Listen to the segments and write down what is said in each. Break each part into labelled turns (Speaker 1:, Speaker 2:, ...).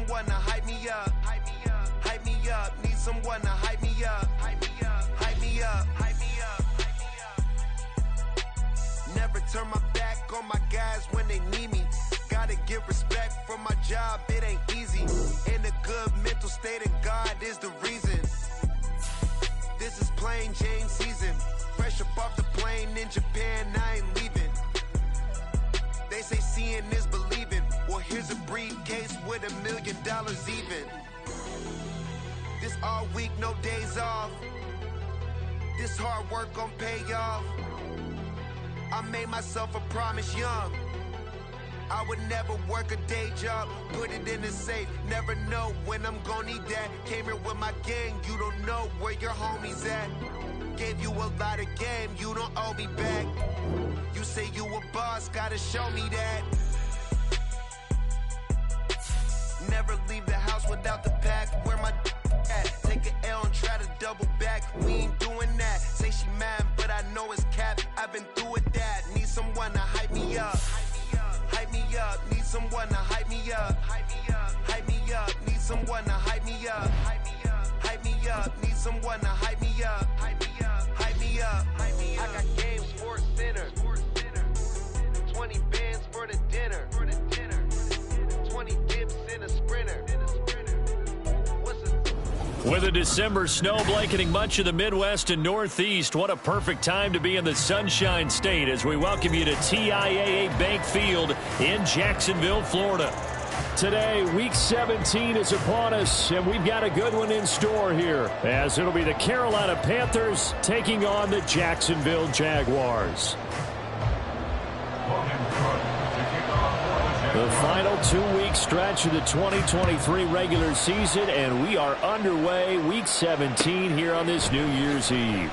Speaker 1: someone to hype me up. Hype me up. Hype me up. Need someone to hype me up. Hype me up. Hype me up. Hype me up. Hype me up. Never turn my back on my guys when they need me. Gotta give respect for my job, it ain't easy. In a good mental state, and God is the reason. This is plain Jane season. Fresh up off the plane in Japan, I ain't leaving. They say seeing is believing. Well, here's a briefcase with $1 million even. This all week, no days off. This hard work gon' pay off. I made myself a promise young. I would never work a day job, put it in the safe, never know when I'm gon' need that. Came here with my gang, you don't know where your homies at. Gave you a lot of game, you don't owe me back. You say you a boss, gotta show me that. Never leave the house without the pack, where my at? Take an L and try to double back, we ain't doing that. Say she mad, but I know it's cap, I've been through with that. Need someone to hype me up. Hype me up, need someone to hype me up. Hype me up, hype me up, need someone to hype me up. Hype me up, hype me up, need someone to hype me up. Hype me up, hype me up, hype me up. I got Game Sports Center. 20 bands for the dinner. 20 dips in a sprinter.
Speaker 2: With a December snow blanketing much of the Midwest and Northeast, what a perfect time to be in the Sunshine State as we welcome you to TIAA Bank Field in Jacksonville, Florida. Today, Week 17 is upon us, and we've got a good one in store here, as it'll be the Carolina Panthers taking on the Jacksonville Jaguars. The final 2-week stretch of the 2023 regular season, and we are underway Week 17 here on this New Year's Eve.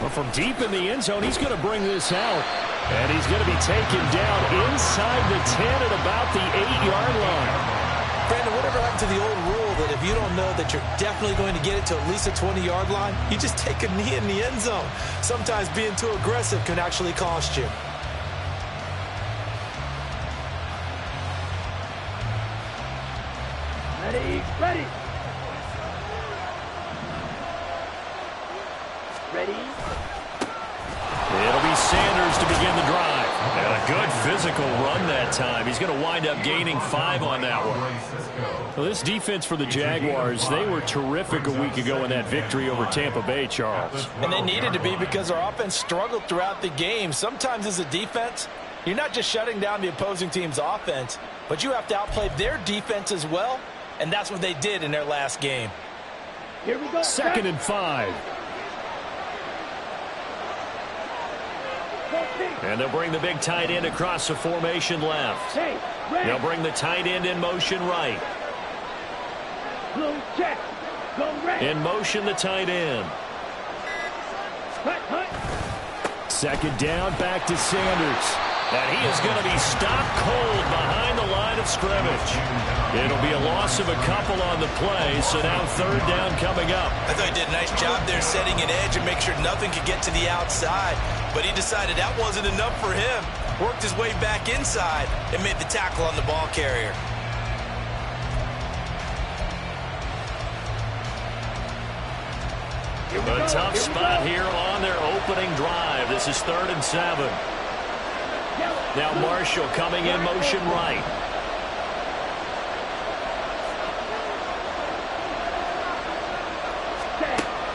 Speaker 2: Well, from deep in the end zone, he's going to bring this out, and he's going to be taken down inside the 10 at about the 8-yard line.
Speaker 3: Brandon, whatever happened to the old rule that if you don't know that you're definitely going to get it to at least a 20-yard line, you just take a knee in the end zone. Sometimes being too aggressive can actually cost you.
Speaker 4: Ready. Ready.
Speaker 2: It'll be Sanders to begin the drive. And a good physical run that time. He's going to wind up gaining 5 on that one. Well, this defense for the Jaguars, they were terrific a week ago in that victory over Tampa Bay, Charles.
Speaker 3: And they needed to be because our offense struggled throughout the game. Sometimes as a defense, you're not just shutting down the opposing team's offense, but you have to outplay their defense as well. And that's what they did in their last game.
Speaker 4: Here we go.
Speaker 2: 2nd and 5. And they'll bring the big tight end across the formation left. They'll bring the tight end in motion right. In motion the tight end. 2nd down, back to Sanders. And he is going to be stopped cold behind the line of scrimmage. It'll be a loss of a couple on the play, so now 3rd down coming up.
Speaker 3: I thought he did a nice job there setting an edge and make sure nothing could get to the outside. But he decided that wasn't enough for him. Worked his way back inside and made the tackle on the ball carrier.
Speaker 2: A tough spot here on their opening drive. This is 3rd and 7. Now Marshall coming in motion right.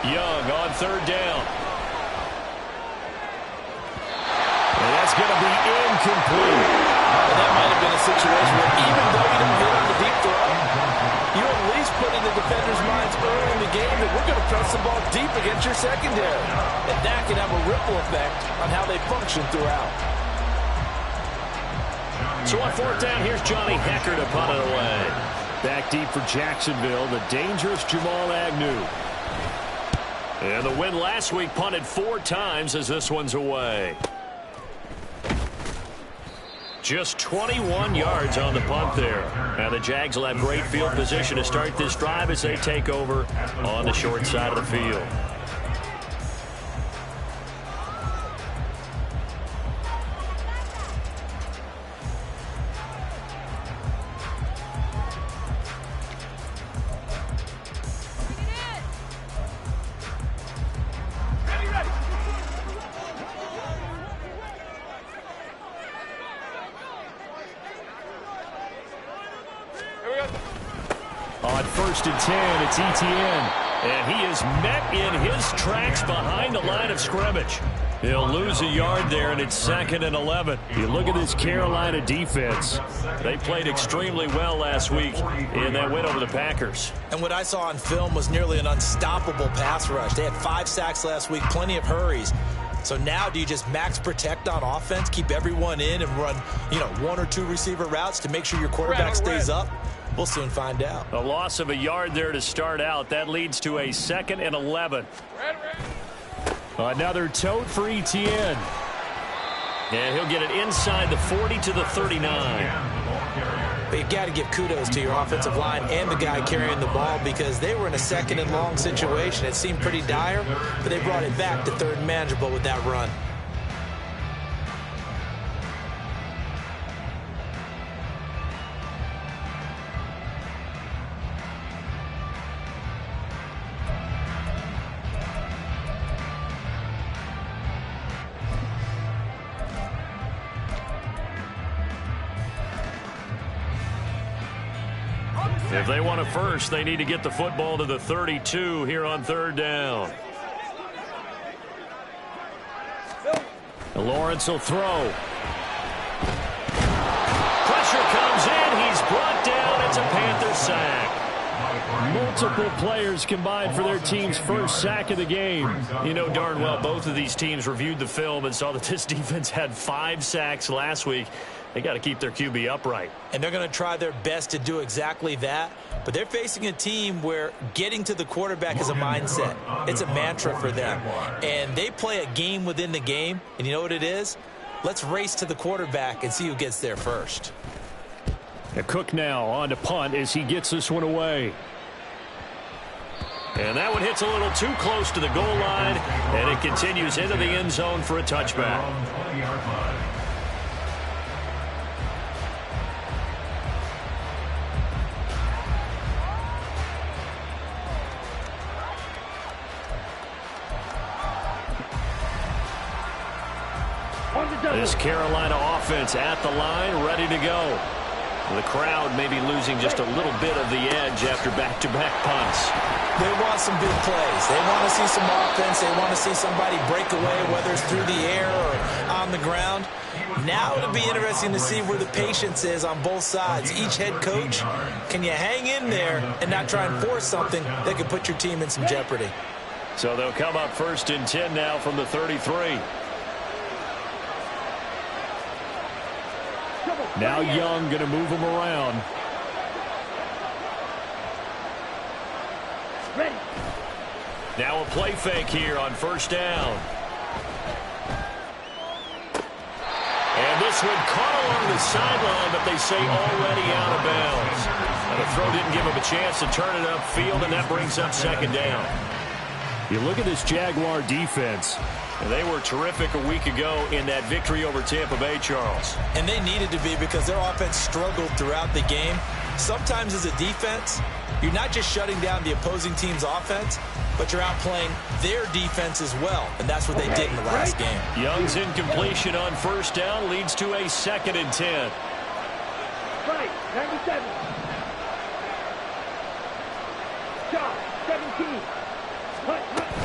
Speaker 2: Young on 3rd down. And that's going to be incomplete.
Speaker 3: And that might have been a situation where even though you don't hit on the deep throw, you at least put in the defenders' minds early in the game that we're going to press the ball deep against your secondary. And that can have a ripple effect on how they function throughout.
Speaker 2: So on 4th down, here's Johnny Hecker to punt it away. Back deep for Jacksonville, the dangerous Jamal Agnew. And the win last week punted 4 times as this one's away. Just 21 yards on the punt there. And the Jags will have great field position to start this drive as they take over on the short side of the field. On 1st and 10, it's Etienne. And he is met in his tracks behind the line of scrimmage. He'll lose a yard there, and it's 2nd and 11. You look at this Carolina defense. They played extremely well last week in that win over the Packers.
Speaker 3: And what I saw on film was nearly an unstoppable pass rush. They had 5 sacks last week, plenty of hurries. So now do you just max protect on offense, keep everyone in and run, 1 or 2 receiver routes to make sure your quarterback stays up? We'll soon find out.
Speaker 2: A loss of a yard there to start out. That leads to a 2nd and 11. Another tote for Etienne. And he'll get it inside the 40 to the 39.
Speaker 3: But you've got to give kudos to your offensive line and the guy carrying the ball because they were in a 2nd and long situation. It seemed pretty dire, but they brought it back to 3rd and manageable with that run.
Speaker 2: If they want a first, they need to get the football to the 32 here on 3rd down. Lawrence will throw. Pressure comes in. He's brought down. It's a Panther sack. Multiple players combined for their team's first sack of the game. You know darn well both of these teams reviewed the film and saw that this defense had 5 sacks last week. They got to keep their QB upright. And they're going to try their best to do exactly that. But they're facing a team where getting to the quarterback is a mindset. It's a mantra for them. And they play a game within the game. And you know what it is? Let's race to the quarterback and see who gets there first. Cook now on to punt as he gets this one away. And that one hits a little too close to the goal line. And it continues into the end zone for a touchback. This Carolina offense at the line, ready to go. The crowd may be losing just a little bit of the edge after back-to-back punts.
Speaker 3: They want some big plays. They want to see some offense. They want to see somebody break away, whether it's through the air or on the ground. Now it'll be interesting to see where the patience is on both sides. Each head coach, can you hang in there and not try and force something that could put your team in some jeopardy?
Speaker 2: So they'll come up 1st and 10 now from the 33. Now Young going to move him around.
Speaker 4: Ready.
Speaker 2: Now a play fake here on 1st down. And this one caught along the sideline, but they say already out of bounds. And the throw didn't give him a chance to turn it upfield, and that brings up 2nd down. You look at this Jaguar defense. And they were terrific a week ago in that victory over Tampa Bay, Charles.
Speaker 3: And they needed to be because their offense struggled throughout the game. Sometimes as a defense, you're not just shutting down the opposing team's offense, but you're outplaying their defense as well. And that's what they did in the last game.
Speaker 2: Young's incompletion on 1st down leads to a 2nd and 10.
Speaker 4: Right, 97. Shot, 17. Hunt.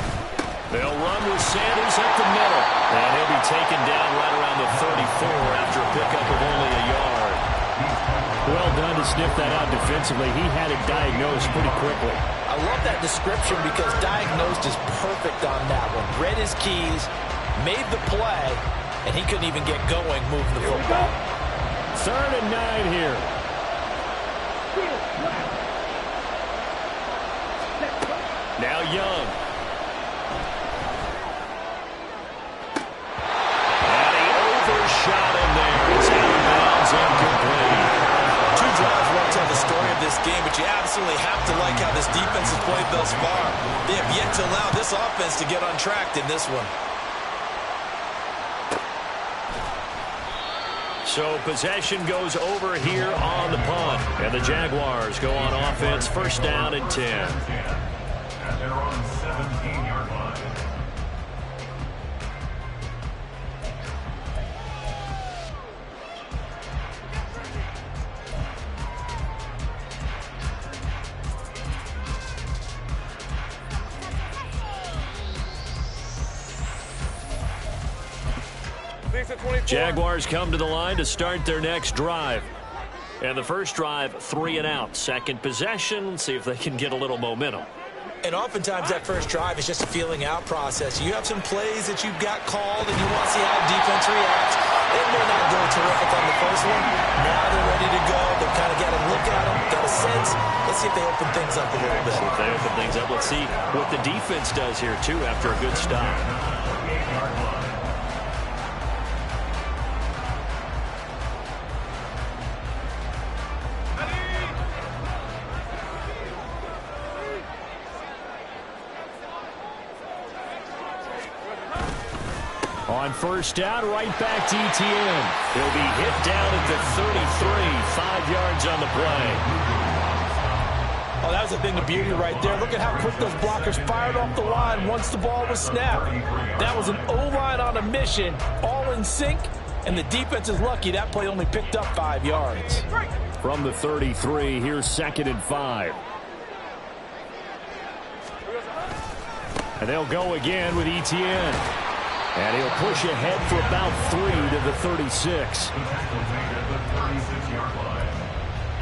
Speaker 2: They'll run with Sanders up the middle. And he'll be taken down right around the 34 after a pickup of only a yard. Well done to sniff that out defensively. He had it diagnosed pretty quickly.
Speaker 3: I love that description because diagnosed is perfect on that one. Read his keys, made the play, and he couldn't even get going moving the football.
Speaker 2: 3rd and 9 here. Now Young. Shot in there. It's out of bounds, incomplete.
Speaker 3: 2 drives won't tell the story of this game, but you absolutely have to like how this defense has played thus far. They have yet to allow this offense to get untracked in this one.
Speaker 2: So possession goes over here on the punt. And the Jaguars go on offense, 1st down and 10.
Speaker 5: At their own 17-yard line.
Speaker 2: Jaguars come to the line to start their next drive. And the first drive, 3 and out. Second possession, see if they can get a little momentum.
Speaker 3: And oftentimes that first drive is just a feeling out process. You have some plays that you've got called and you want to see how defense reacts. It may not go terrific on the first one. Now they're ready to go. They've kind of got a look at them, got a sense. Let's see if they open things up a little bit.
Speaker 2: If they open things up, let's see what the defense does here, too, after a good stop. On first down, right back to Etienne. He'll be hit down at the 33, 5 yards on the play.
Speaker 3: Oh, that was a thing of beauty right there. Look at how quick those blockers fired off the line once the ball was snapped. That was an O-line on a mission, all in sync, and the defense is lucky that play only picked up 5 yards.
Speaker 2: From the 33, here's 2nd and 5. And they'll go again with Etienne. And he'll push ahead for about 3 to the 36.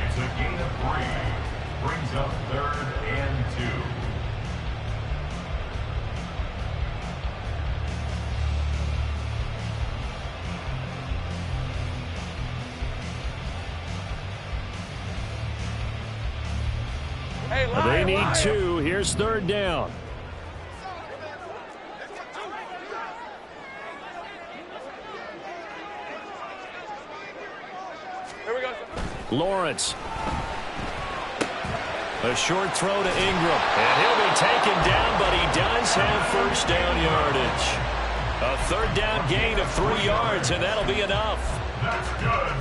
Speaker 5: It's a gain of 3. Brings up 3rd and 2.
Speaker 2: They need 2. Here's 3rd down. Lawrence. A short throw to Ingram. And he'll be taken down, but he does have first down yardage. A 3rd down gain of 3 yards, and that'll be enough.
Speaker 5: That's good.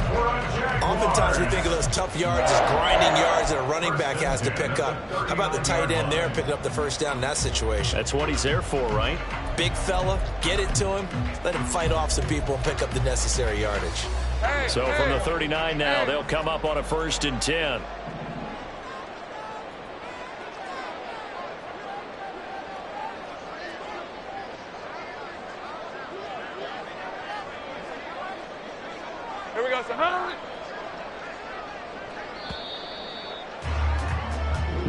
Speaker 3: Oftentimes we think of those tough yards as grinding yards that a running back has to pick up. How about the tight end there picking up the first down in that situation?
Speaker 2: That's what he's there for, right?
Speaker 3: Big fella, get it to him, let him fight off some people and pick up the necessary yardage.
Speaker 2: So from the 39 now, they'll come up on a 1st and 10.
Speaker 4: Here we go, son.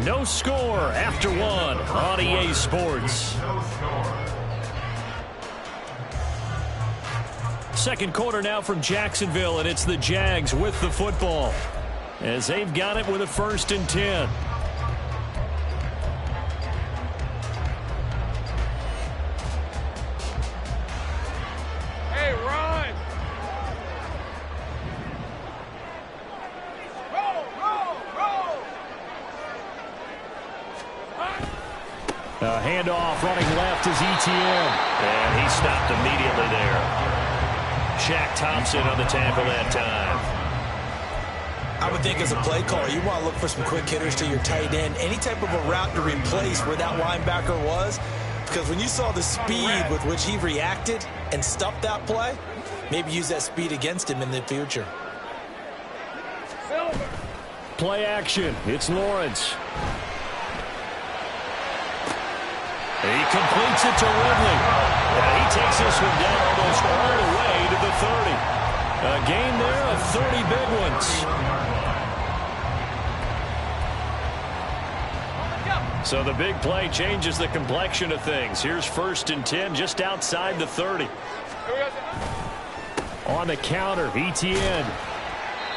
Speaker 2: No score after 1 on EA Sports.
Speaker 5: No score.
Speaker 2: Second quarter now from Jacksonville, and it's the Jags with the football as they've got it with a 1st and 10.
Speaker 4: Hey, run! Roll!
Speaker 2: A handoff running left is Etienne, and he stopped immediately there. Shaq Thompson on the tackle that time.
Speaker 3: I would think as a play caller, you want to look for some quick hitters to your tight end. Any type of a route to replace where that linebacker was. Because when you saw the speed with which he reacted and stuffed that play, maybe use that speed against him in the future.
Speaker 2: Play action. It's Lawrence. He completes it to Ridley. And he takes this one down almost all the way to the 30. A gain there of 30 big ones. So the big play changes the complexion of things. Here's 1st and 10 just outside the 30. On the counter, Etienne.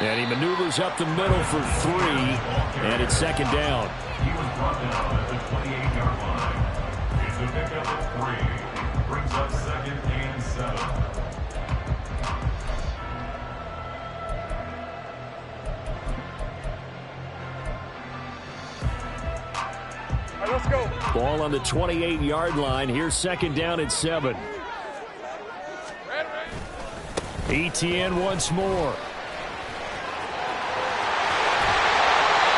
Speaker 2: And he maneuvers up the middle for 3. And it's 2nd down.
Speaker 5: He was brought down at the 28-yard line. It's a pickup of 3. Brings up 2nd and 7.
Speaker 4: All right, let's go.
Speaker 2: Ball on the 28-yard line. Here's 2nd down and 7. Etienne once more.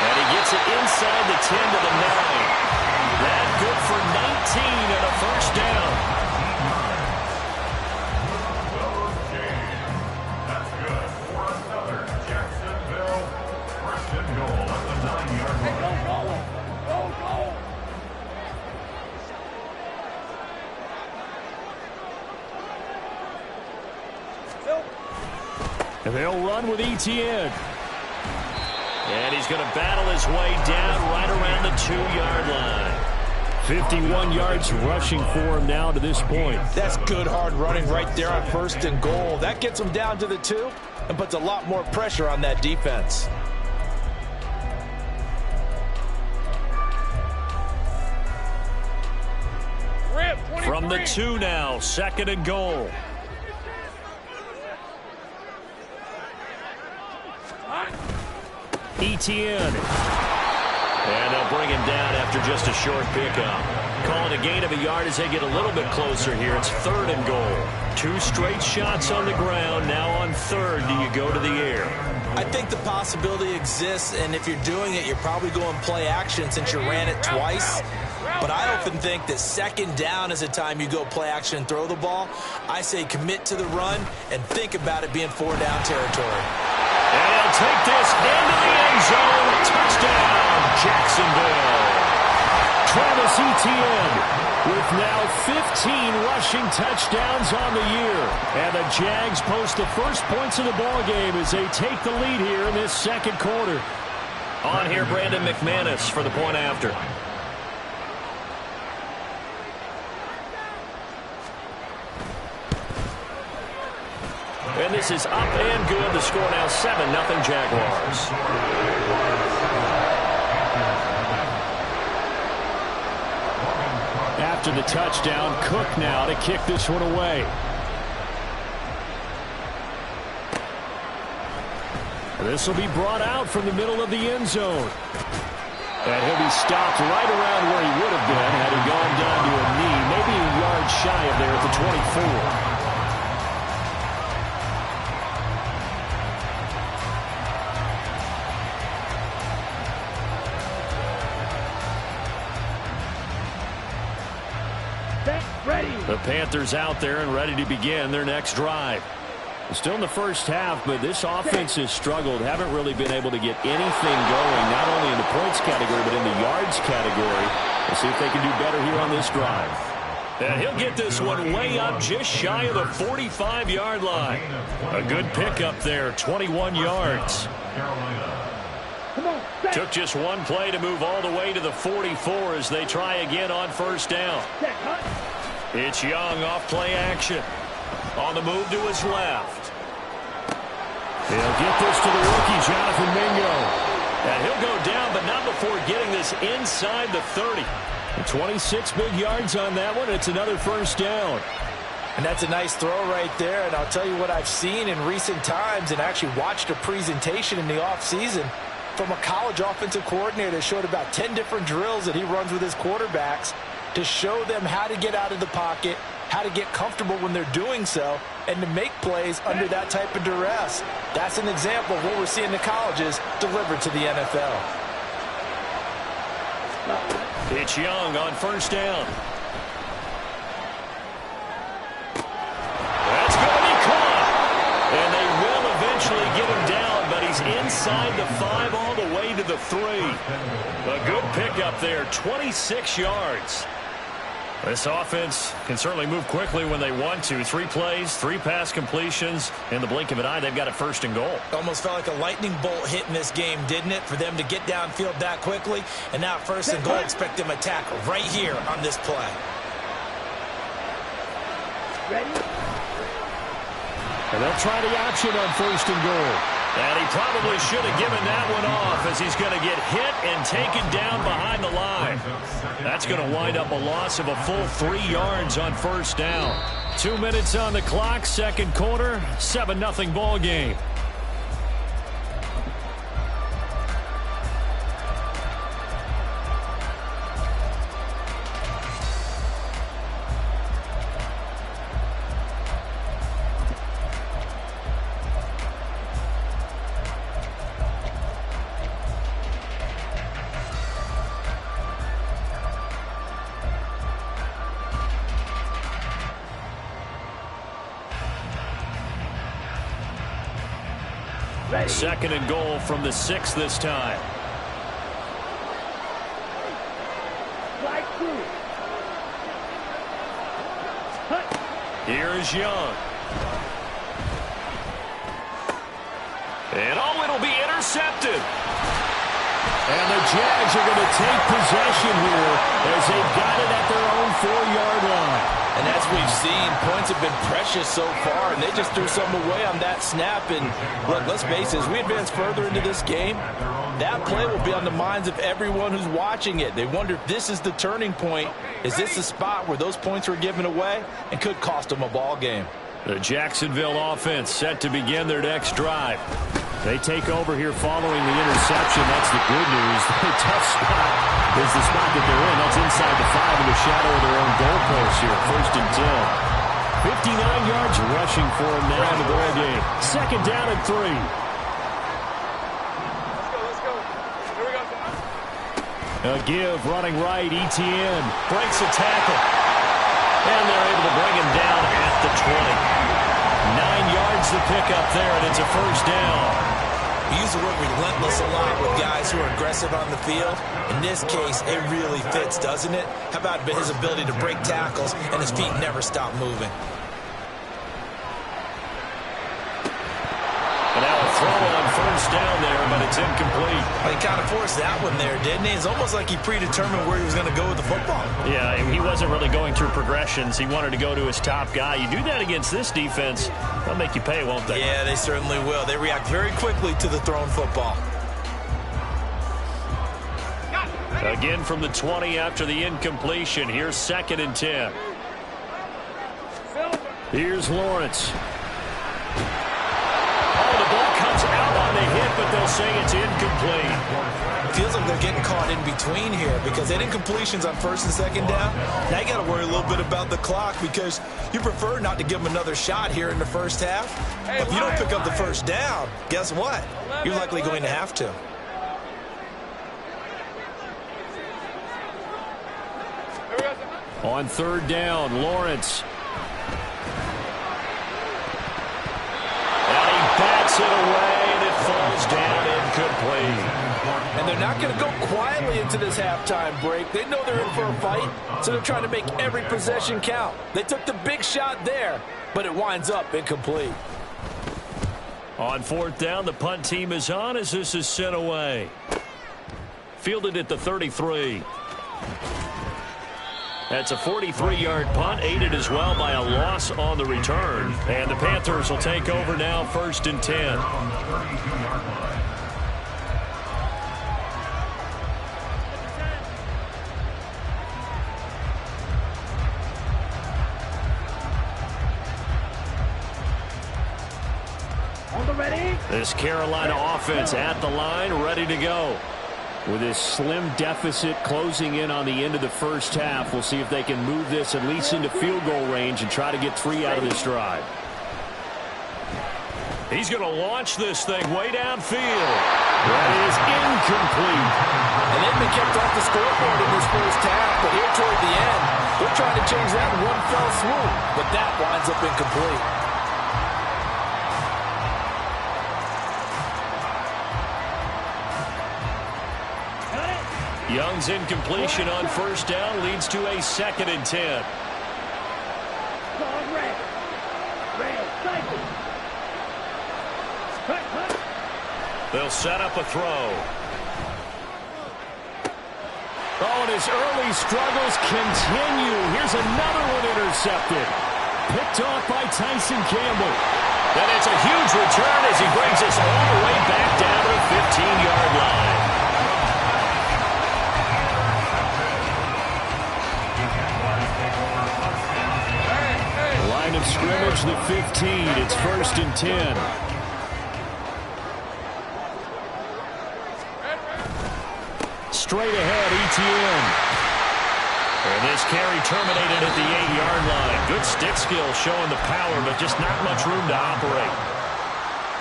Speaker 2: And he gets it inside the 10 to the 9. That good for 19 and a first down.
Speaker 5: That's good for another Jacksonville. 1st and goal at the 9-yard line.
Speaker 4: Go!
Speaker 2: And they'll run with ETN. And he's going to battle his way down right around the 2-yard line. 51 yards rushing for him now to this point.
Speaker 3: That's good hard running right there on 1st and goal. That gets him down to the 2 and puts a lot more pressure on that defense.
Speaker 2: From the 2 now, 2nd and goal. ETN. And they'll bring him down after just a short pickup. Calling a gain of a yard as they get a little bit closer here. It's 3rd and goal. 2 straight shots on the ground. Now on 3rd, do you go to the air?
Speaker 3: I think the possibility exists, and if you're doing it, you're probably going play action since you ran it twice. But I often think that 2nd down is the time you go play action and throw the ball. I say commit to the run and think about it being 4-down territory.
Speaker 2: And he'll take this into the end zone. Touchdown, Jacksonville. Travis Etienne with now 15 rushing touchdowns on the year. And the Jags post the first points of the ball game as they take the lead here in this 2nd quarter. On here, Brandon McManus for the point after. And this is up and good. The score now 7-0 Jaguars. After the touchdown, Cook now to kick this one away. This will be brought out from the middle of the end zone. And he'll be stopped right around where he would have been had he gone down to a knee, maybe a yard shy of there at the 24. The Panthers out there and ready to begin their next drive. Still in the first half, but this offense has struggled. Haven't really been able to get anything going, not only in the points category, but in the yards category. We'll see if they can do better here on this drive. And he'll get this one way up just shy of the 45-yard line. A good pickup there, 21 yards. Took just one play to move all the way to the 44 as they try again on 1st down. It's Young off play action. On the move to his left. He'll get this to the rookie, Jonathan Mingo. And he'll go down, but not before getting this inside the 30. 26 big yards on that one. It's another 1st down.
Speaker 3: And that's a nice throw right there. And I'll tell you what I've seen in recent times and actually watched a presentation in the offseason from a college offensive coordinator that showed about 10 different drills that he runs with his quarterbacks to show them how to get out of the pocket, how to get comfortable when they're doing so, and to make plays under that type of duress. That's an example of what we're seeing in the colleges delivered to the NFL.
Speaker 2: It's Young on 1st down. That's going to be caught. And they will eventually get him down, but he's inside the 5 all the way to the 3. A good pickup there, 26 yards. This offense can certainly move quickly when they want to. 3 plays, 3 pass completions. In the blink of an eye, they've got a 1st and goal.
Speaker 3: Almost felt like a lightning bolt hit in this game, didn't it? For them to get downfield that quickly. And now 1st and goal, expect them to tackle right here on this play.
Speaker 2: Ready? And they'll try the option on 1st and goal. And he probably should have given that one off as he's going to get hit and taken down behind the line. That's going to wind up a loss of a full 3 yards on 1st down. 2 minutes on the clock, 2nd quarter, 7-0 ball game.
Speaker 4: Ready.
Speaker 2: 2nd and goal from the 6 this time.
Speaker 4: Right through.
Speaker 2: Here is Young. And it'll be intercepted. And the Jags are going to take possession here as they've got it at their own 4-yard line.
Speaker 3: And as we've seen, points have been precious so far, and they just threw some away on that snap. And look, let's face it, as we advance further into this game, that play will be on the minds of everyone who's watching it. They wonder if this is the turning point. Is this the spot where those points were given away and could cost them a ball game?
Speaker 2: The Jacksonville offense set to begin their next drive. They take over here following the interception. That's the good news. The tough spot is the spot that they're in. That's inside the 5 in the shadow of their own goalpost here. 1st and 10. 59 yards rushing for him now in the ball game. 2nd down and 3.
Speaker 4: Let's go. Here we go.
Speaker 2: A give running right. ETN breaks a tackle. And they're able to bring him down at the 20. 9 yards to pick up there, and it's a 1st down.
Speaker 3: We use the word relentless a lot with guys who are aggressive on the field. In this case, it really fits, doesn't it? How about his ability to break tackles and his feet never stop moving?
Speaker 2: And now a throw on 1st down there, but it's incomplete.
Speaker 3: Well, he kind of forced that one there, didn't he? It's almost like he predetermined where he was going to go with the football.
Speaker 2: Yeah, he wasn't really going through progressions. He wanted to go to his top guy. You do that against this defense, they'll make you pay, won't they?
Speaker 3: Yeah, they certainly will. They react very quickly to the thrown football.
Speaker 2: Again from the 20 after the incompletion. Here's 2nd and 10. Here's Lawrence. Oh, the ball comes out on the hit, but they'll say it's incomplete.
Speaker 3: It feels like they're getting caught in between here because they had incompletions on 1st and 2nd down. Now you got to worry a little bit about the clock because you prefer not to give them another shot here in the 1st half. But if you don't pick up the 1st down, guess what? You're likely going to have to.
Speaker 2: On 3rd down, Lawrence. And he bats it away, and it falls down incomplete.
Speaker 3: And they're not going to go quietly into this halftime break. They know they're in for a fight, so they're trying to make every possession count. They took the big shot there, but it winds up incomplete.
Speaker 2: On 4th down, the punt team is on as this is sent away. Fielded at the 33. That's a 43-yard punt, aided as well by a loss on the return. And the Panthers will take over now, 1st and 10.
Speaker 4: Ready?
Speaker 2: This Carolina offense at the line, ready to go. With this slim deficit closing in on the end of the 1st half, we'll see if they can move this at least into field goal range and try to get 3 out of this drive. He's going to launch this thing way downfield. That is incomplete.
Speaker 3: And they've been kept off the scoreboard in this 1st half, but here toward the end, they're trying to change that in one fell swoop, but that winds up incomplete.
Speaker 2: Young's incompletion on 1st down leads to a 2nd and 10. They'll set up a throw. Oh, and his early struggles continue. Here's another one intercepted. Picked off by Tyson Campbell. And it's a huge return as he brings us all the way back down to the 15-yard line. Line of scrimmage, the 15. It's 1st and 10. Straight ahead, ETN. And this carry terminated at the 8-yard line. Good stick skill showing the power, but just not much room to operate.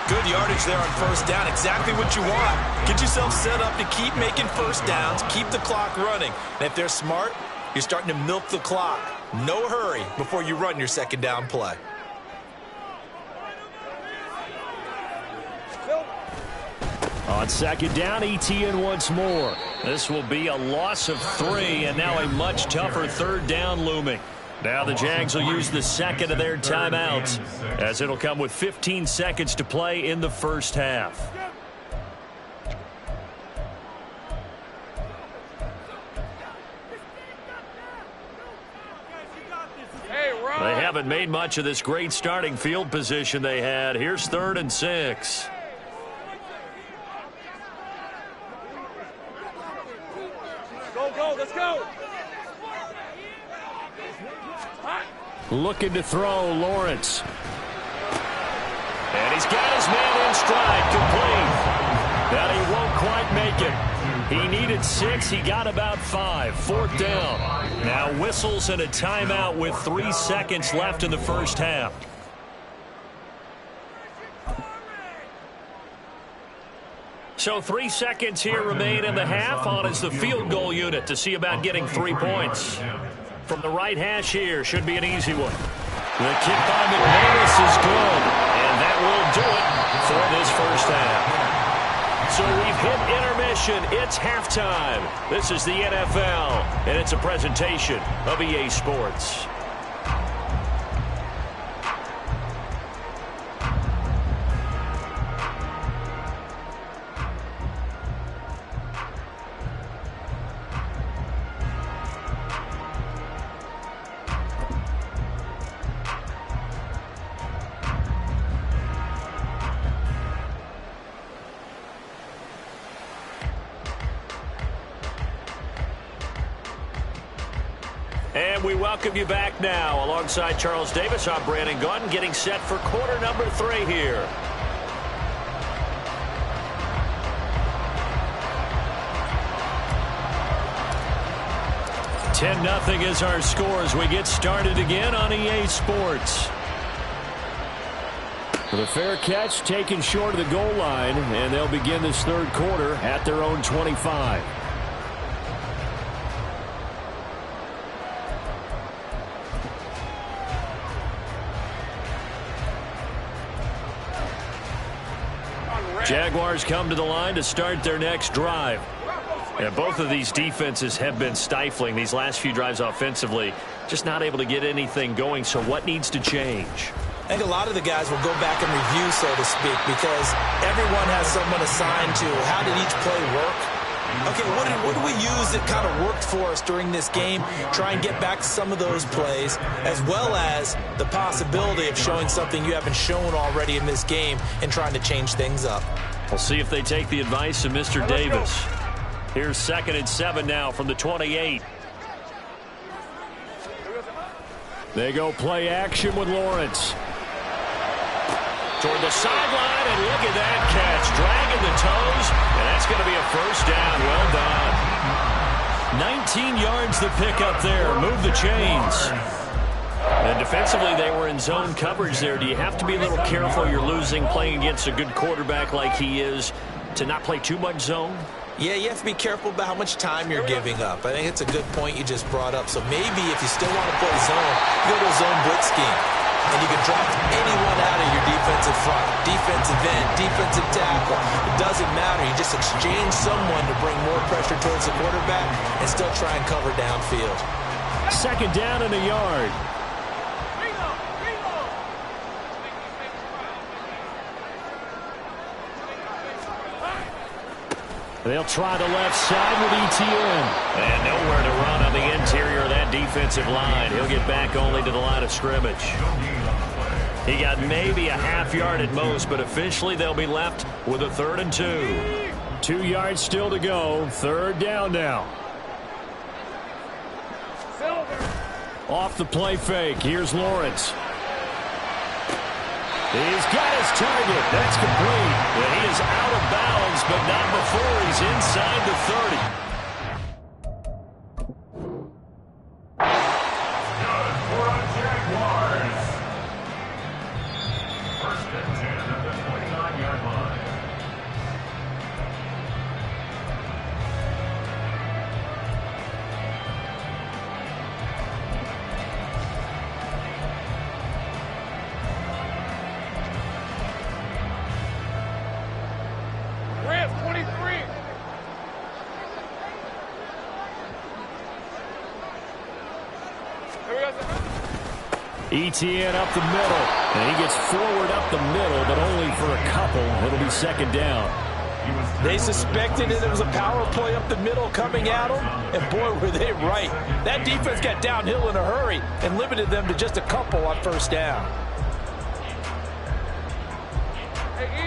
Speaker 3: Good yardage there on 1st down. Exactly what you want. Get yourself set up to keep making 1st downs, keep the clock running. And if they're smart, you're starting to milk the clock. No hurry before you run your 2nd down play.
Speaker 2: On 2nd down, ETN once more. This will be a loss of 3, and now a much tougher 3rd down looming. Now the Jags will use the second of their timeouts, as it'll come with 15 seconds to play in the first half. They haven't made much of this great starting field position they had. Here's 3rd and 6.
Speaker 4: Go, let's go.
Speaker 2: Looking to throw, Lawrence. And he's got his man in stride, complete. Now he won't quite make it. He needed 6. He got about 5. 4th down. Now whistles and a timeout with 3 seconds left in the first half. So 3 seconds here remain in the half. On is the field goal unit to see about getting 3 points. From the right hash here, should be an easy one. The kick by McManus is good, and that will do it for this first half. So we've hit intermission. It's halftime. This is the NFL, and it's a presentation of EA Sports. And we welcome you back now. Alongside Charles Davis, I'm Brandon Gaudin, getting set for quarter number 3 here. (10-0) is our score as we get started again on EA Sports. The fair catch taken short of the goal line, and they'll begin this 3rd quarter at their own 25. Jaguars come to the line to start their next drive. And both of these defenses have been stifling these last few drives offensively. Just not able to get anything going. So what needs to change?
Speaker 3: I think a lot of the guys will go back and review, so to speak, because everyone has someone assigned to how did each play work. Okay, what do we use that kind of worked for us during this game? Try and get back to some of those plays, as well as the possibility of showing something you haven't shown already in this game and trying to change things up.
Speaker 2: We'll see if they take the advice of Mr. Davis. Here's 2nd and 7 now from the 28. They go play action with Lawrence. Toward the sideline, and look at that catch. Dragging the toes, and that's going to be a first down. Well done. 19 yards to pick up there. Move the chains. And defensively, they were in zone coverage there. Do you have to be a little careful? You're losing, playing against a good quarterback like he is, to not play too much zone?
Speaker 3: Yeah, you have to be careful about how much time you're giving up. I think it's a good point you just brought up. So maybe if you still want to play zone, go to a zone blitz scheme. And you can draft anyone out of your defensive front, defensive end, defensive tackle. It doesn't matter. You just exchange someone to bring more pressure towards the quarterback and still try and cover downfield.
Speaker 2: 2nd down and a yard. They'll try the left side with ETN. And nowhere to run on the interior of that defensive line. He'll get back only to the line of scrimmage. He got maybe a half yard at most, but officially they'll be left with a 3rd and 2. 2 yards still to go. 3rd down now. Off the play fake. Here's Lawrence. He's got his target. That's complete. And he is out of bounds, but not before he's inside the 30. Etienne up the middle. And he gets forward up the middle, but only for a couple. It'll be second down.
Speaker 3: They suspected it was a power play up the middle coming at them, and boy, were they right. That defense got downhill in a hurry and limited them to just a couple on first down.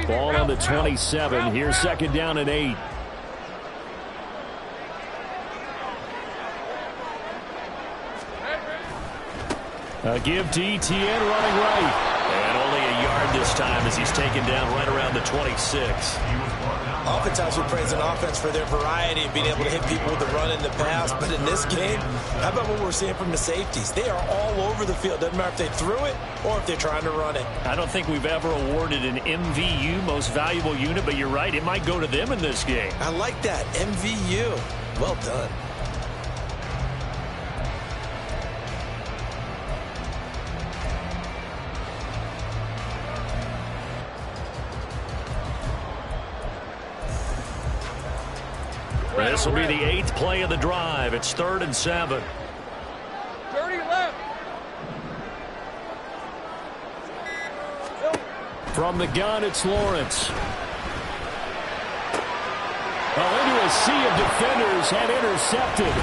Speaker 2: Ball on the 27. Here's second down and 8. A give to Etienne running right. And only a yard this time as he's taken down right around the 26.
Speaker 3: Oftentimes we praise an offense for their variety of being able to hit people with the run in the pass. But in this game, how about what we're seeing from the safeties? They are all over the field. Doesn't matter if they threw it or if they're trying to run it.
Speaker 2: I don't think we've ever awarded an MVU, most valuable unit, but you're right. It might go to them in this game.
Speaker 3: I like that. MVU. Well done.
Speaker 2: This will be the 8th play of the drive. It's 3rd and 7.
Speaker 4: 30 left.
Speaker 2: From the gun, it's Lawrence. Into a sea of defenders and intercepted.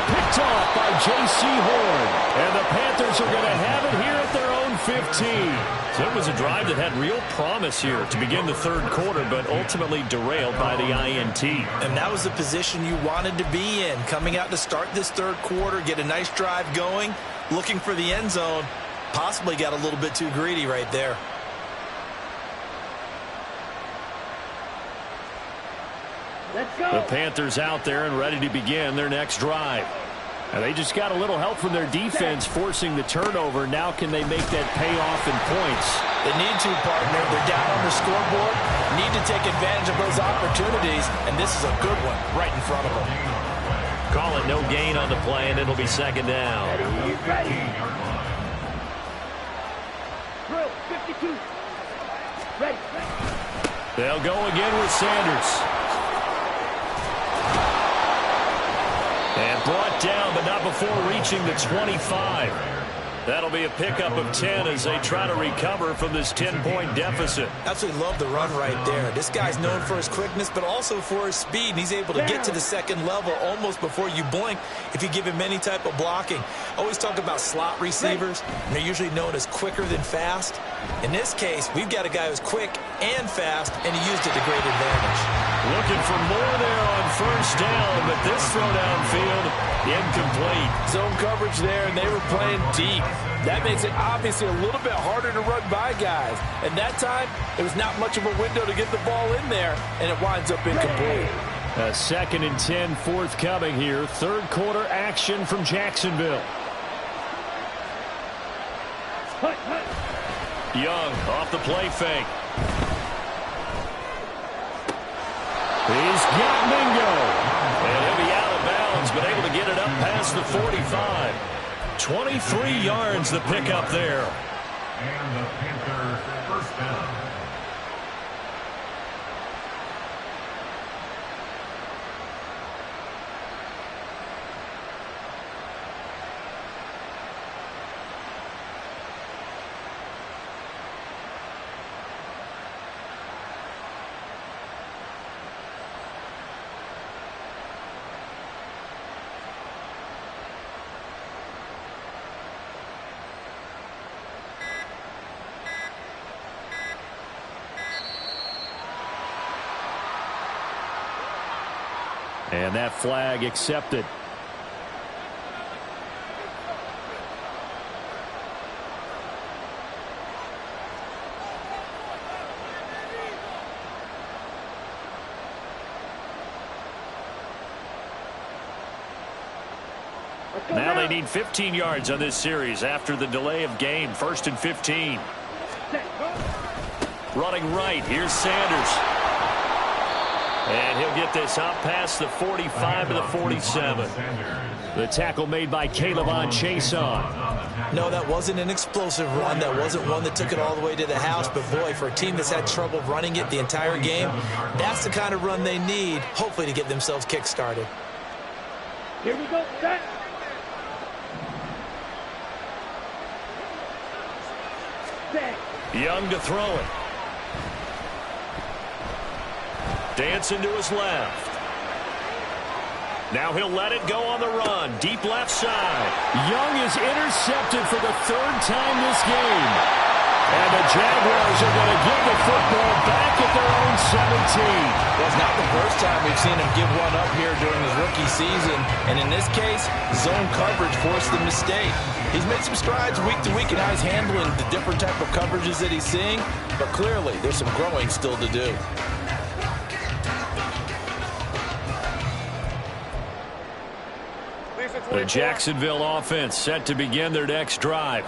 Speaker 2: Picked off by J.C. Horn. And the Panthers are going to have it here at their own 15. So it was a drive that had real promise here to begin the third quarter, but ultimately derailed by the INT.
Speaker 3: And that was the position you wanted to be in. Coming out to start this third quarter, get a nice drive going, looking for the end zone. Possibly got a little bit too greedy right there.
Speaker 4: Let's go.
Speaker 2: The Panthers out there and ready to begin their next drive. And they just got a little help from their defense forcing the turnover. Now can they make that pay off in points?
Speaker 3: They need to, partner. They're down on the scoreboard. Need to take advantage of those opportunities. And this is a good one right in front of them.
Speaker 2: Call it no gain on the play, and it'll be second down.
Speaker 4: Ready. Drill, 52. Ready.
Speaker 2: They'll go again with Sanders. And brought down, but not before reaching the 25. That'll be a pickup of 10 as they try to recover from this 10-point deficit.
Speaker 3: Absolutely love the run right there. This guy's known for his quickness, but also for his speed. And he's able to get to the second level almost before you blink if you give him any type of blocking. Always talk about slot receivers, and they're usually known as quicker than fast. In this case, we've got a guy who's quick and fast, and he used it to great advantage.
Speaker 2: Looking for more there on first down, but this throw downfield, incomplete.
Speaker 3: Zone coverage there, and they were playing deep. That makes it obviously a little bit harder to run by guys. And that time, there was not much of a window to get the ball in there, and it winds up incomplete.
Speaker 2: A 2nd and 10 forthcoming here. Third quarter action from Jacksonville. Young off the play fake. He's got Mingo. And he'll be out of bounds, but able to get it up past the 45. 23 yards the pickup there.
Speaker 5: And the Panthers first down.
Speaker 2: And that flag accepted. Now they need 15 yards on this series after the delay of game. 1st and 15. Running right. Here's Sanders. And he'll get this up past the 45 to the 47. The tackle made by Calebon Chason.
Speaker 3: No, that wasn't an explosive run. That wasn't one that took it all the way to the house. But, boy, for a team that's had trouble running it the entire game, that's the kind of run they need, hopefully, to get themselves kick-started.
Speaker 4: Here we go. Set. Stay.
Speaker 2: Young to throw it. Dancing to his left. Now he'll let it go on the run. Deep left side. Young is intercepted for the third time this game. And the Jaguars are going to give the football back at their own 17.
Speaker 3: Well, it's not the first time we've seen him give one up here during his rookie season. And in this case, zone coverage forced the mistake. He's made some strides week to week in how he's handling the different type of coverages that he's seeing. But clearly, there's some growing still to do.
Speaker 2: The Jacksonville offense set to begin their next drive.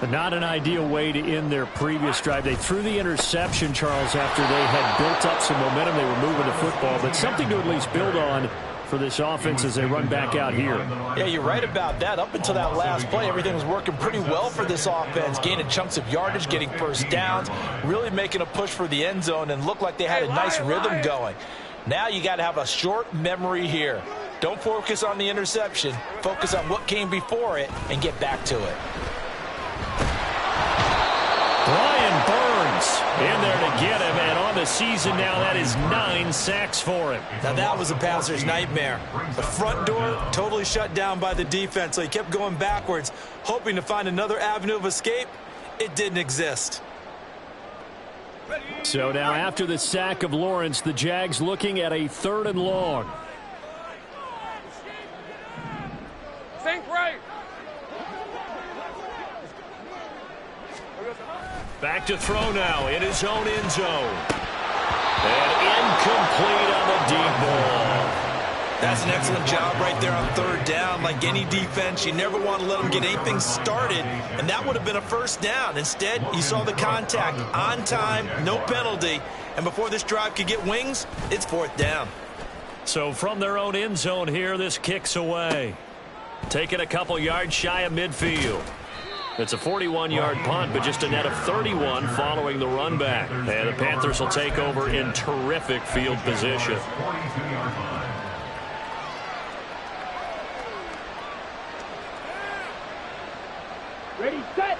Speaker 2: But not an ideal way to end their previous drive. They threw the interception, Charles, after they had built up some momentum. They were moving the football, but something to at least build on for this offense as they run back out here.
Speaker 3: Yeah, you're right about that. Up until that last play, everything was working pretty well for this offense, gaining chunks of yardage, getting first downs, really making a push for the end zone, and looked like they had a nice rhythm going. Now you got to have a short memory here. Don't focus on the interception. Focus on what came before it and get back to it.
Speaker 2: Brian Burns in there to get him, and on the season now, that is 9 sacks for him.
Speaker 6: Now that was a passer's nightmare. The front door totally shut down by the defense, so he kept going backwards, hoping to find another avenue of escape. It didn't exist.
Speaker 2: So now after the sack of Lawrence, the Jags looking at a 3rd and long.
Speaker 4: Think right.
Speaker 2: Back to throw now in his own end zone. And incomplete on the deep ball.
Speaker 3: That's an excellent job right there on 3rd down. Like any defense, you never want to let them get anything started, and that would have been a first down. Instead, you saw the contact on time, no penalty, and before this drive could get wings, it's 4th down.
Speaker 2: So from their own end zone here, this kicks away. Taking a couple yards shy of midfield. It's a 41-yard punt, but just a net of 31 following the run back. And the Panthers will take over in terrific field position.
Speaker 4: Ready, set.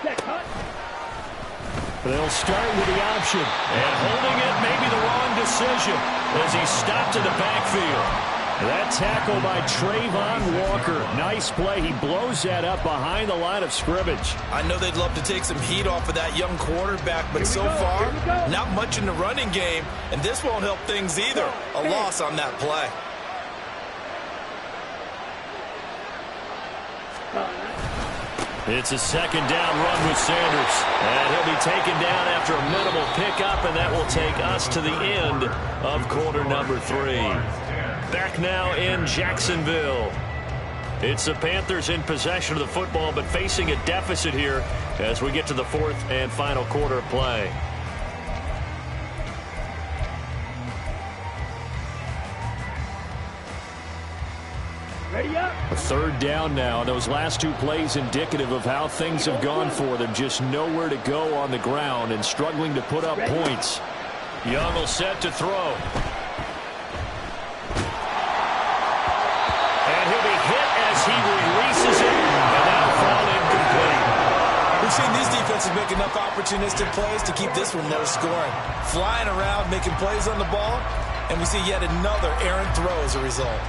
Speaker 4: Set, cut.
Speaker 2: They'll start with the option. And holding it may be the wrong decision as he stopped in the backfield. That tackle by Trayvon Walker. Nice play. He blows that up behind the line of scrimmage.
Speaker 3: I know they'd love to take some heat off of that young quarterback, but so far, not much in the running game, and this won't help things either. A loss on that play.
Speaker 2: It's a 2nd down run with Sanders. And he'll be taken down after a minimal pickup, and that will take us to the end of quarter number 3. Back now in Jacksonville. It's the Panthers in possession of the football, but facing a deficit here as we get to the 4th and final quarter of play.
Speaker 4: Ready up.
Speaker 2: A 3rd down now. Those last 2 plays indicative of how things have gone for them. Just nowhere to go on the ground and struggling to put up points. Young will set to throw. And he'll be hit as he releases it. And that'll fall incomplete.
Speaker 3: We've seen these defenses make enough opportunistic plays to keep this one low scoring. Flying around, making plays on the ball, and we see yet another errant throw as a result.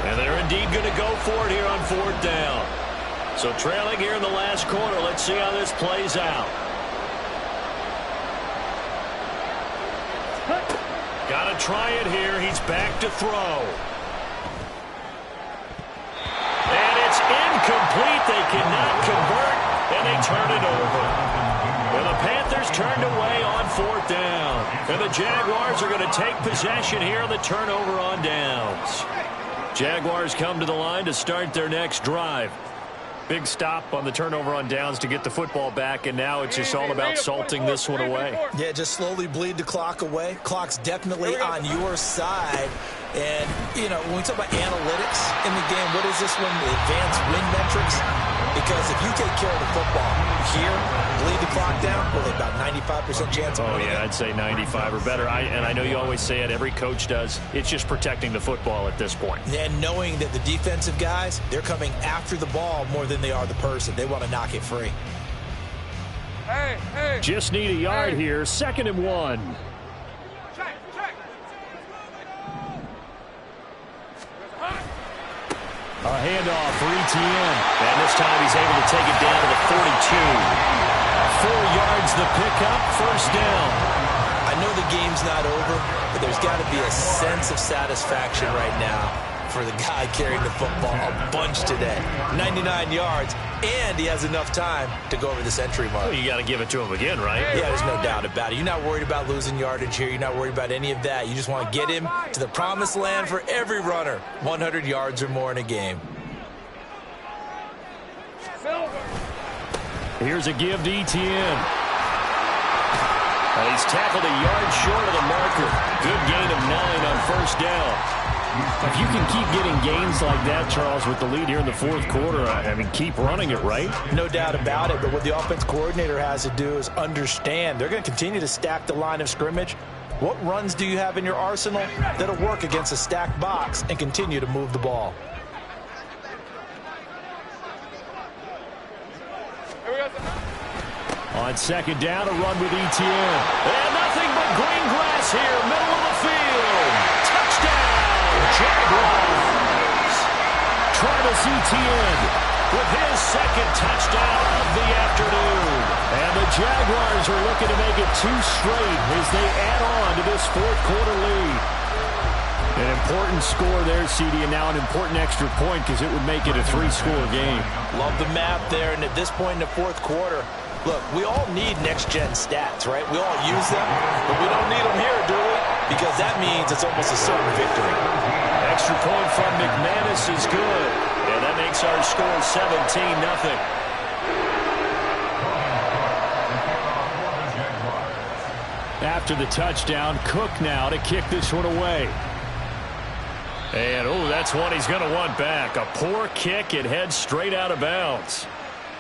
Speaker 2: And they're indeed going to go for it here on 4th down. So trailing here in the last quarter. Let's see how this plays out. Got to try it here. He's back to throw. And it's incomplete. They cannot convert, and they turn it over. And the Panthers turned away on 4th down. And the Jaguars are going to take possession here on the turnover on downs. Jaguars come to the line to start their next drive. Big stop on the turnover on downs to get the football back, and now it's just all about salting this one away.
Speaker 3: Yeah, just slowly bleed the clock away. Clock's definitely on your side. And, you know, when we talk about analytics in the game, what is this one? The advanced win metrics.
Speaker 6: Because if you take care of the football here, bleed the clock down, well, about 95% chance of winning.
Speaker 2: Oh, yeah, I'd say 95 or better. And I know you always say it, every coach does. It's just protecting the football at this point.
Speaker 6: And knowing that the defensive guys, they're coming after the ball more than they are the person. They want to knock it free.
Speaker 4: Hey.
Speaker 2: Just need a yard here. 2nd and 1.
Speaker 4: Check.
Speaker 2: A handoff for Etienne. And this time he's able to take it down to the 42. 4 yards the pickup, 1st down.
Speaker 6: I know the game's not over, but there's got to be a sense of satisfaction right now for the guy carrying the football a bunch today. 99 yards, and he has enough time to go over the century mark.
Speaker 2: Well, you got to give it to him again, right?
Speaker 6: Yeah, there's no doubt about it. You're not worried about losing yardage here. You're not worried about any of that. You just want to get him to the promised land for every runner. 100 yards or more in a game.
Speaker 2: Here's a give to Etienne. And he's tackled a yard short of the marker. Good gain of 9 on 1st down. If you can keep getting gains like that, Charles, with the lead here in the 4th quarter, I mean, keep running it, right?
Speaker 6: No doubt about it, but what the offense coordinator has to do is understand they're going to continue to stack the line of scrimmage. What runs do you have in your arsenal that'll work against a stacked box and continue to move the ball?
Speaker 2: On 2nd down, a run with Etienne. And nothing but green grass here, middle of the field. Touchdown, Jaguars. Travis Etienne with his 2nd touchdown of the afternoon. And the Jaguars are looking to make it 2 straight as they add on to this 4th quarter lead. An important score there, CD, and now an important extra point because it would make it a 3-score game.
Speaker 6: Love the map there, and at this point in the 4th quarter, look, we all need next-gen stats, right? We all use them, but we don't need them here, do we? Because that means it's almost a certain victory.
Speaker 2: Extra point from McManus is good. And that makes our score 17-0. After the touchdown, Cook now to kick this one away. And, oh, that's one he's going to want back. A poor kick. It heads straight out of bounds.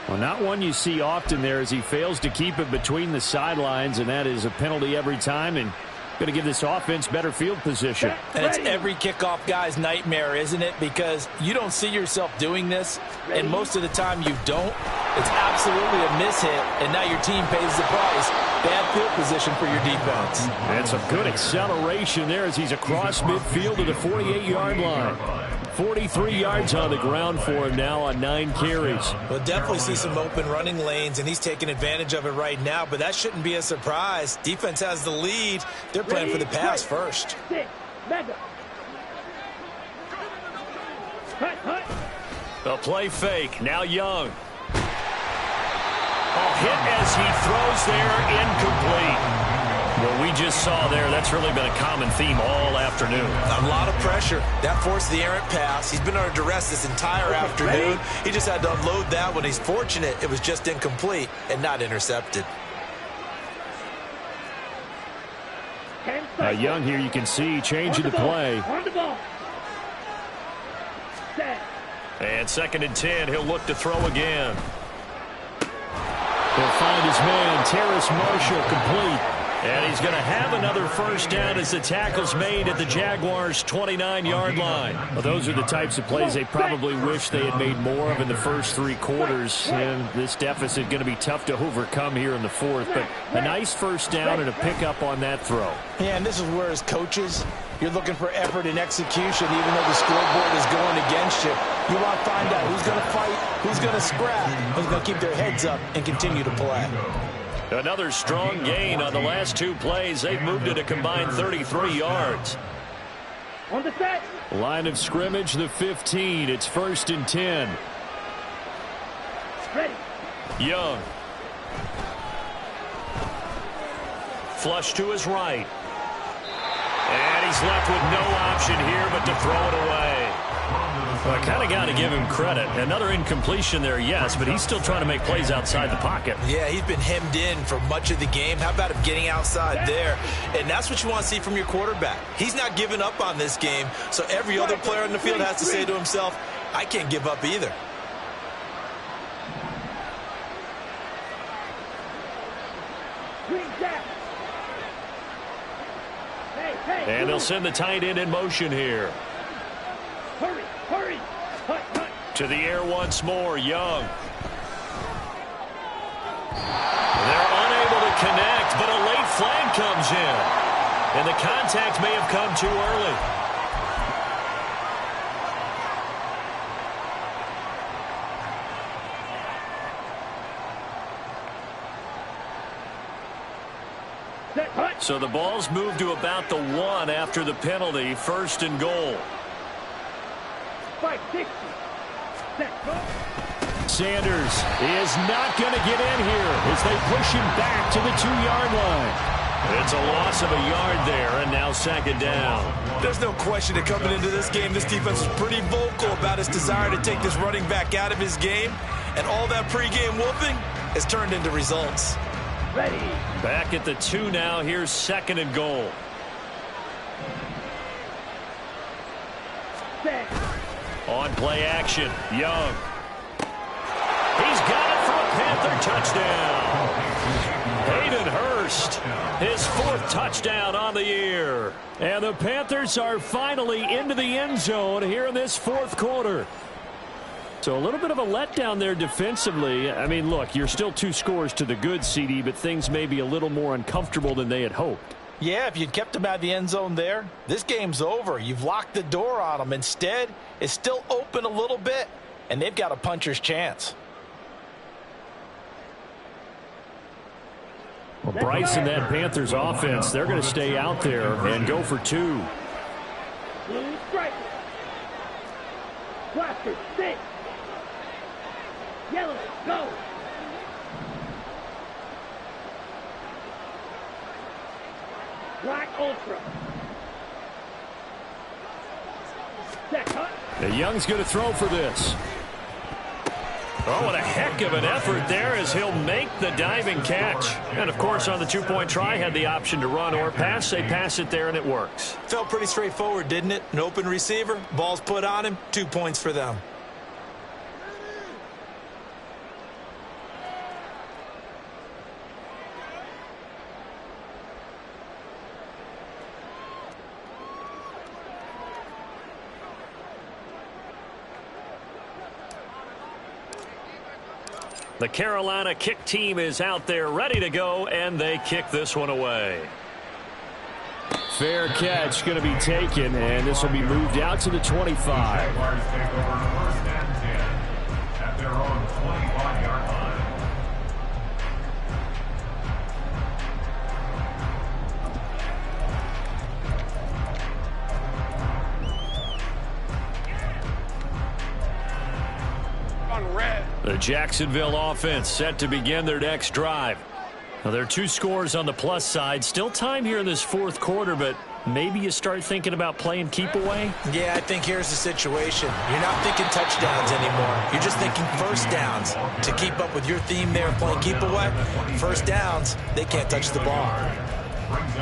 Speaker 2: Well, not one you see often there as he fails to keep it between the sidelines, and that is a penalty every time, and going to give this offense better field position.
Speaker 6: And it's every kickoff guy's nightmare, isn't it? Because you don't see yourself doing this, and most of the time you don't. It's absolutely a mishit, and now your team pays the price. Bad field position for your defense.
Speaker 2: And some good acceleration there as he's across midfield to the 48-yard line. 43 yards on the ground for him now on 9 carries.
Speaker 6: We'll definitely see some open running lanes, and he's taking advantage of it right now, but that shouldn't be a surprise. Defense has the lead. They're playing for the pass first.
Speaker 2: The play fake. Now Young. Hit as he throws there, incomplete. What we just saw there, that's really been a common theme all afternoon.
Speaker 6: A lot of pressure. That forced the errant pass. He's been under duress this entire afternoon. He just had to unload that one. He's fortunate it was just incomplete and not intercepted.
Speaker 2: Young here, you can see, changing the play. And 2nd and 10, he'll look to throw again. He'll find his man, Terrace Marshall, complete. And he's going to have another 1st down as the tackle's made at the Jaguars' 29-yard line. Well, those are the types of plays they probably wish they had made more of in the first 3 quarters. And this deficit going to be tough to overcome here in the 4th. But a nice 1st down and a pickup on that throw.
Speaker 6: Yeah, and this is where as coaches, you're looking for effort and execution even though the scoreboard is going against you. You want to find out who's going to fight, who's going to scrap, who's going to keep their heads up and continue to play.
Speaker 2: Another strong gain on the last 2 plays. They've moved it a combined 33 yards.
Speaker 4: On the set.
Speaker 2: Line of scrimmage, the 15. It's 1st and 10.
Speaker 4: Ready.
Speaker 2: Young. Flush to his right. And he's left with no option here but to throw it away. Well, I kind of got to give him credit. Another incompletion there, yes, but he's still trying to make plays outside the pocket.
Speaker 6: Yeah, he's been hemmed in for much of the game. How about him getting outside there? And that's what you want to see from your quarterback. He's not giving up on this game, so every other player on the field has to say to himself, I can't give up either.
Speaker 2: And they'll send the tight end in motion here.
Speaker 4: Hurry, hurry. Cut, cut.
Speaker 2: To the air once more, Young. They're unable to connect, but a late flag comes in. And the contact may have come too early. So the ball's moved to about the 1 after the penalty, 1st and goal.
Speaker 4: 560.
Speaker 2: Sanders is not going to get in here as they push him back to the 2-yard line. It's a loss of a yard there, and now 2nd down.
Speaker 6: There's no question that coming into this game, this defense was pretty vocal about its desire to take this running back out of his game, and all that pregame whooping has turned into results.
Speaker 4: Ready.
Speaker 2: Back at the 2 now. Here's 2nd and goal.
Speaker 4: Set.
Speaker 2: On play action, Young. He's got it for a Panther touchdown. Hayden Hurst, his 4th touchdown on the year. And the Panthers are finally into the end zone here in this 4th quarter. So a little bit of a letdown there defensively. I mean, look, you're still 2 scores to the good, CD, but things may be a little more uncomfortable than they had hoped.
Speaker 3: Yeah, if you'd kept them out of the end zone there, this game's over. You've locked the door on them. Instead, it's still open a little bit, and they've got a puncher's chance.
Speaker 2: Well, Bryce and that Panthers offense, they're going to stay out there and go for 2.
Speaker 4: Blue striker. Blaster, stick. Yellow, go. Black Ultra. Set, cut.
Speaker 2: The Young's going to throw for this. Oh, what a heck of an effort there as he'll make the diving catch. And, of course, on the 2-point try, had the option to run or pass. They pass it there, and it works.
Speaker 6: Felt pretty straightforward, didn't it? An open receiver, ball's put on him, 2 points for them.
Speaker 2: The Carolina kick team is out there ready to go, and they kick this one away. Fair catch going to be taken, and this will be moved out to the 25.
Speaker 5: Jaguars take over 1st and 10 at their own 25-yard line.
Speaker 2: The Jacksonville offense set to begin their next drive. Now, there are 2 scores on the plus side. Still time here in this 4th quarter, but maybe you start thinking about playing keep away?
Speaker 6: Yeah, I think here's the situation. You're not thinking touchdowns anymore. You're just thinking 1st downs. To keep up with your theme there of playing keep away, 1st downs, they can't touch the ball.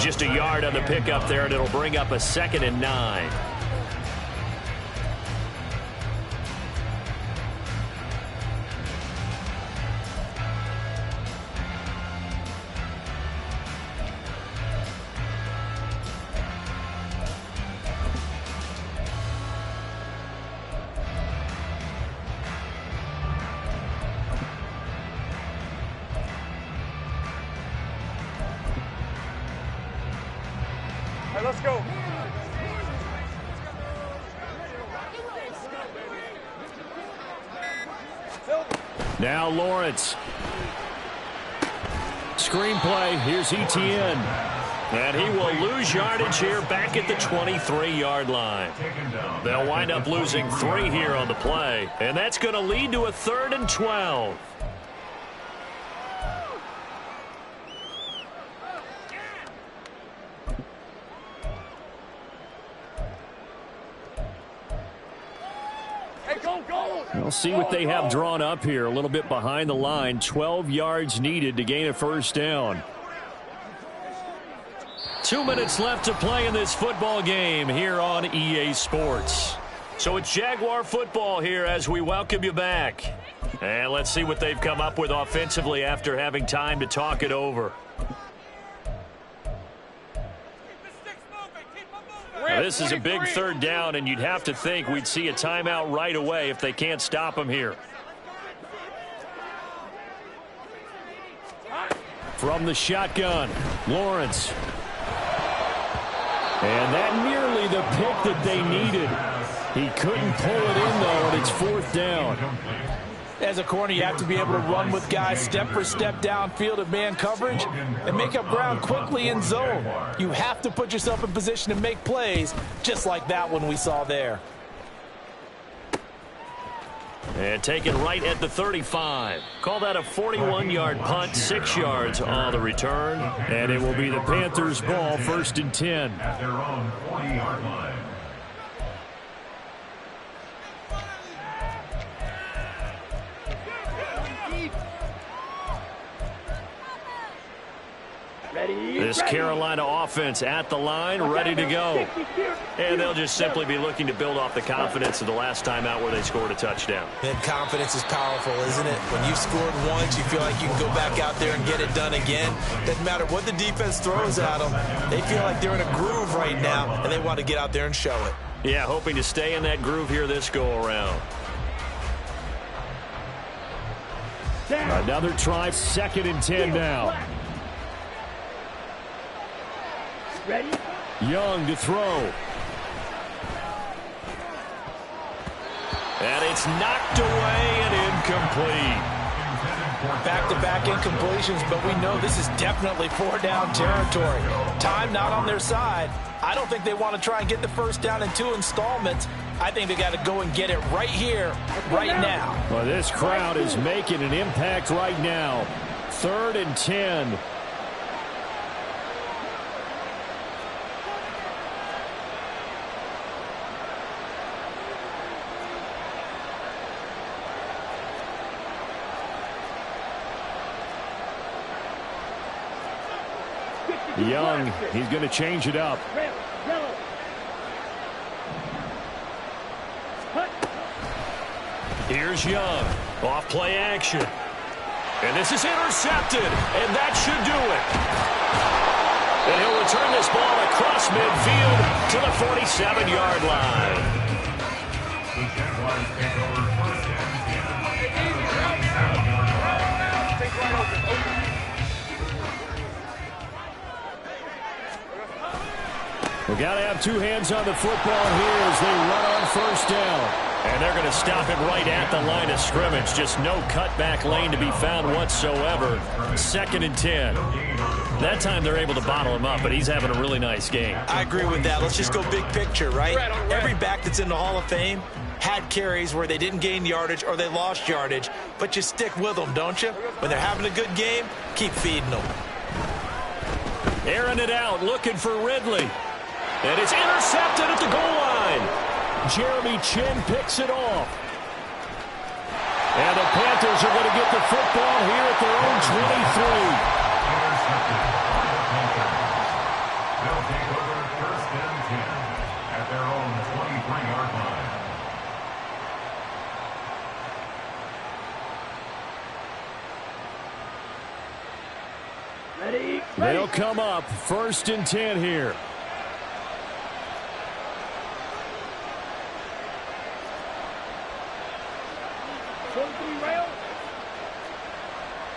Speaker 2: Just a yard on the pickup there, and it'll bring up a 2nd and 9.
Speaker 4: Let's go.
Speaker 2: Now Lawrence. Screenplay. Here's Etienne. And he will lose yardage here back at the 23-yard line. They'll wind up losing 3 here on the play. And that's going to lead to a 3rd and 12. We'll see what they have drawn up here. A little bit behind the line. 12 yards needed to gain a 1st down. 2 minutes left to play in this football game here on EA Sports. So it's Jaguar football here as we welcome you back. And let's see what they've come up with offensively after having time to talk it over.
Speaker 4: Keep the sticks moving. Keep them
Speaker 2: This is a big third down, and you'd have to think we'd see a timeout right away if they can't stop him here. From the shotgun, Lawrence. And that nearly the pick that they needed. He couldn't pull it in, though, and it's fourth down.
Speaker 3: As a corner, you have to be able to run with guys step for step downfield at man coverage and make up ground quickly in zone. You have to put yourself in position to make plays, just like that one we saw there.
Speaker 2: And taken right at the 35. Call that a 41-yard punt, 6 yards on the return. And it will be the Panthers' ball, 1st and 10.
Speaker 5: At their own 40-yard line.
Speaker 2: This Carolina offense at the line, ready to go. And they'll just simply be looking to build off the confidence of the last time out where they scored a touchdown.
Speaker 6: And confidence is powerful, isn't it? When you've scored once, you feel like you can go back out there and get it done again. Doesn't matter what the defense throws at them. They feel like they're in a groove right now, and they want to get out there and show it.
Speaker 2: Yeah, hoping to stay in that groove here this go-around. Another try, 2nd and 10 now.
Speaker 4: Ready?
Speaker 2: Young to throw. And it's knocked away and incomplete.
Speaker 3: Back-to-back incompletions, but we know this is definitely 4-down territory. Time not on their side. I don't think they want to try and get the first down in 2 installments. I think they got to go and get it right here, right now.
Speaker 2: Well, this crowd is making an impact right now. 3rd and 10. Young, he's going to change it up. Here's Young. Off play action. And this is intercepted. And that should do it. And he'll return this ball across midfield to the 47-yard line.
Speaker 5: The Jaguars take over 1st and 10.
Speaker 2: We got to have 2 hands on the football here as they run on 1st down. And they're going to stop it right at the line of scrimmage. Just no cutback lane to be found whatsoever. 2nd and 10. That time they're able to bottle him up, but he's having a really nice game.
Speaker 6: I agree with that. Let's just go big picture, right? Every back that's in the Hall of Fame had carries where they didn't gain yardage or they lost yardage, but you stick with them, don't you? When they're having a good game, keep feeding them.
Speaker 2: Airing it out, looking for Ridley. And it's intercepted at the goal line. Jeremy Chin picks it off. And the Panthers are going to get the football here at their own 23.
Speaker 5: They'll take over 1st and 10 at their own 23-yard line.
Speaker 4: Ready?
Speaker 2: They'll come up 1st and 10 here.
Speaker 4: Rail.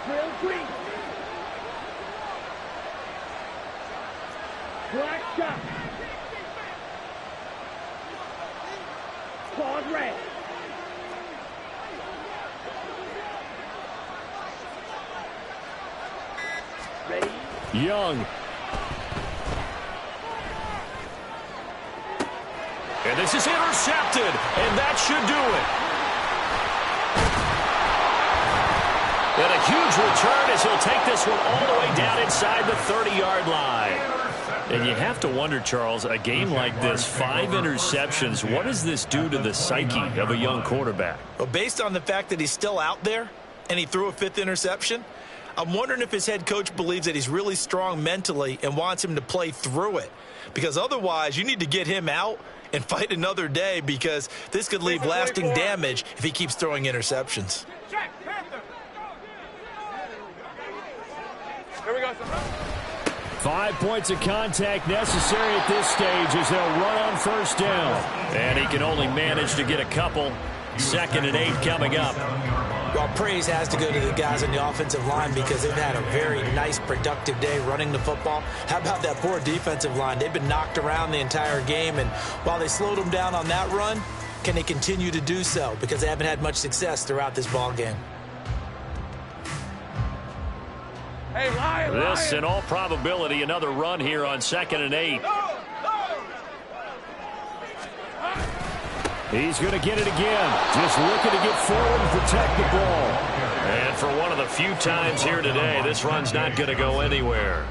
Speaker 4: Rail green. Black shot. Claws red. Ready?
Speaker 2: Young. And this is intercepted, and that should do it. And a huge return as he'll take this one all the way down inside the 30-yard line. And you have to wonder, Charles, a game like this, 5 interceptions, what does this do to the psyche of a young quarterback?
Speaker 6: Well, based on the fact that he's still out there and he threw a 5th interception, I'm wondering if his head coach believes that he's really strong mentally and wants him to play through it. Because otherwise, you need to get him out and fight another day, because this could leave lasting damage if he keeps throwing interceptions.
Speaker 2: 5 points of contact necessary at this stage as they'll run on first down. And he can only manage to get a couple. 2nd and 8 coming up.
Speaker 6: Well, praise has to go to the guys on the offensive line because they've had a very nice, productive day running the football. How about that poor defensive line? They've been knocked around the entire game, and while they slowed them down on that run, can they continue to do so? Because they haven't had much success throughout this ball game.
Speaker 4: Hey, Lion,
Speaker 2: This,
Speaker 4: Lion.
Speaker 2: in all probability, another run here on 2nd and 8. He's going to get it again. Just looking to get forward and protect the ball. And for one of the few times here today, this run's not going to go anywhere.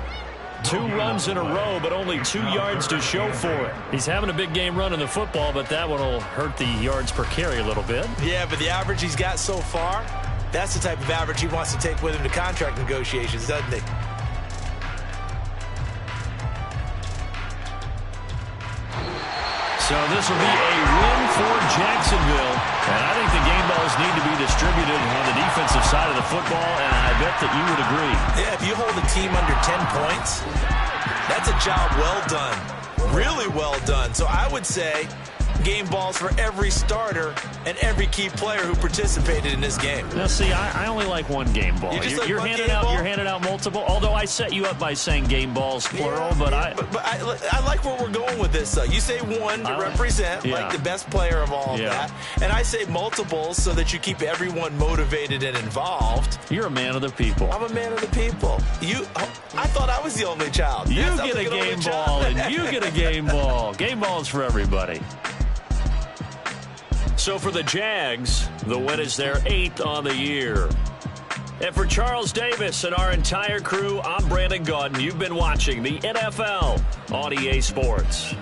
Speaker 2: 2 runs in a row, but only 2 yards to show for it. He's having a big game running the football, but that one will hurt the yards per carry a little bit.
Speaker 6: Yeah, but the average he's got so far, that's the type of average he wants to take with him to contract negotiations, doesn't he?
Speaker 2: So this will be a win for Jacksonville. And I think the game balls need to be distributed on the defensive side of the football, and I bet that you would agree.
Speaker 6: Yeah, if you hold a team under 10 points, that's a job well done. Really well done. So I would say game balls for every starter and every key player who participated in this game.
Speaker 2: Now, see, I only like one game ball. You're handing out multiple. Although I set you up by saying game balls plural,
Speaker 6: yeah,
Speaker 2: but
Speaker 6: I like where we're going with this. Though you say one to represent like the best player of all of that, and I say multiples so that you keep everyone motivated and involved.
Speaker 2: You're a man of the people.
Speaker 6: I'm a man of the people. I thought I was the only child.
Speaker 2: You get a game ball, and you get a game ball. Game balls for everybody. So for the Jags, the win is their 8th on the year. And for Charles Davis and our entire crew, I'm Brandon Gaudin. You've been watching the NFL on EA Sports.